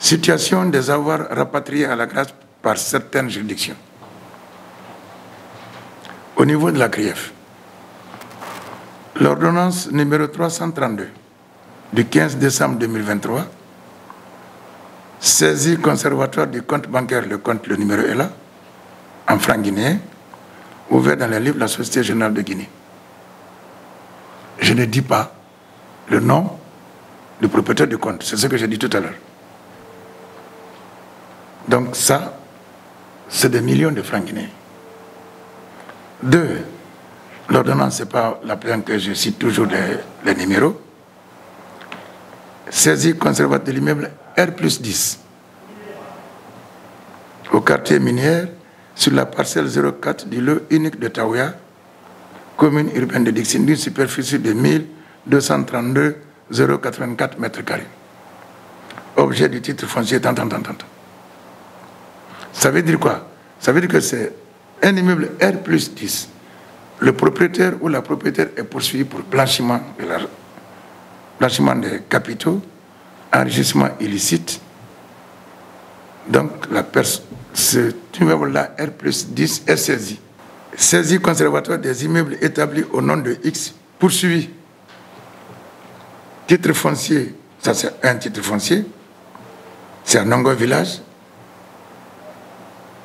Situation des avoirs rapatriés à la grâce par certaines juridictions. Au niveau de la CRIEF, l'ordonnance numéro 332 du 15 décembre 2023, saisie conservatoire du compte bancaire, le numéro est là, en francs guinéens, ouvert dans les livres de la Société Générale de Guinée. Je ne dis pas le nom du propriétaire du compte, c'est ce que j'ai dit tout à l'heure. Donc ça, c'est des millions de francs guinéens. 2, l'ordonnance, ce n'est pas la plainte que je cite toujours les numéros. Saisie conservatoire de l'immeuble R+10 au quartier minière sur la parcelle 04 du lot unique de Taouya, commune urbaine de Dixine, d'une superficie de 1232,084 mètres carrés. Objet du titre foncier, tant. Ça veut dire quoi? Ça veut dire que c'est un immeuble R+10. Le propriétaire ou la propriétaire est poursuivi pour blanchiment des capitaux, enrichissement illicite. Donc, ce immeuble-là, R+10, est saisi. Saisie conservatoire des immeubles établis au nom de X, poursuivi. Titre foncier, ça c'est un titre foncier, c'est à Nongo Village.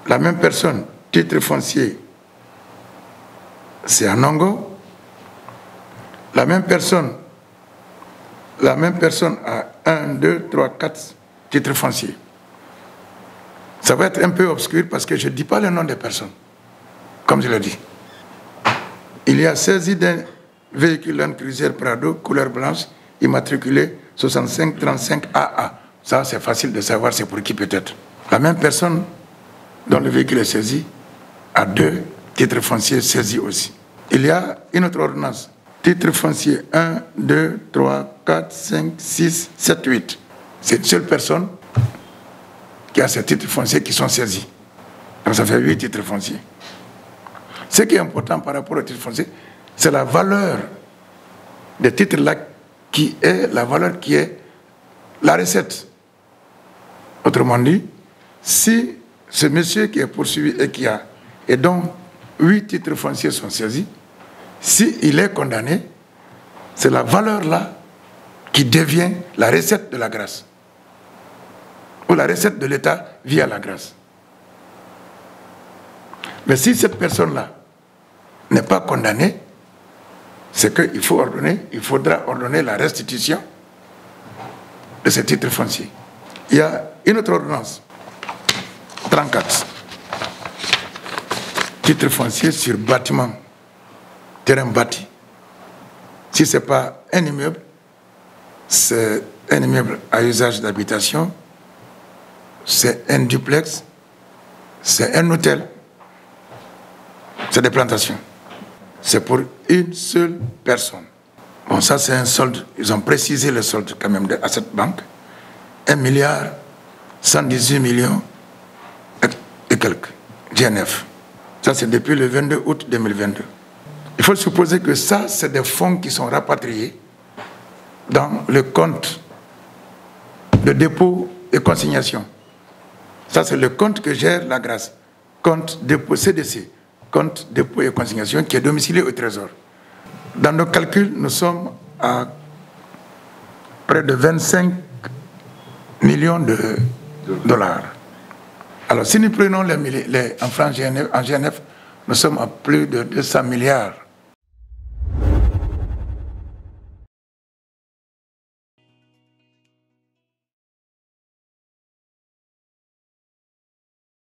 La même personne, titre foncier, c'est à Nongo. La même personne a 1, 2, 3, 4 titres fonciers. Ça va être un peu obscur parce que je ne dis pas le nom des personnes, comme je l'ai dit. Il y a saisi d'un véhicule Land Cruiser Prado, couleur blanche, immatriculé 6535 AA. Ça, c'est facile de savoir c'est pour qui peut-être. La même personne dont le véhicule est saisi a 2 titres fonciers saisis aussi. Il y a une autre ordonnance. Titre foncier 1, 2, 3, 4, 5, 6, 7, 8. C'est une seule personne qui a ces titres fonciers qui sont saisis. Donc ça fait 8 titres fonciers. Ce qui est important par rapport aux titres fonciers, c'est la valeur des titres-là qui est la valeur qui est la recette. Autrement dit, si ce monsieur qui est poursuivi et dont 8 titres fonciers sont saisis, s'il est condamné, c'est la valeur-là qui devient la recette de la grâce. Ou la recette de l'État via la grâce. Mais si cette personne-là n'est pas condamnée, c'est qu'il faudra ordonner la restitution de ces titres fonciers. Il y a une autre ordonnance, 34. Titre foncier sur bâtiment, terrain bâti. Si ce n'est pas un immeuble, c'est un immeuble à usage d'habitation, c'est un duplex, c'est un hôtel, c'est des plantations. C'est pour une seule personne. Bon, ça c'est un solde, ils ont précisé le solde quand même à cette banque. 1,118 milliards et quelques, GNF. Ça c'est depuis le 22 août 2022. Il faut supposer que ça, c'est des fonds qui sont rapatriés dans le compte de dépôt et consignation. Ça, c'est le compte que gère la grâce. Compte dépôt CDC, compte dépôt et consignation qui est domicilié au Trésor. Dans nos calculs, nous sommes à près de 25 millions de dollars. Alors, si nous prenons les en francs GNF, nous sommes à plus de 200 milliards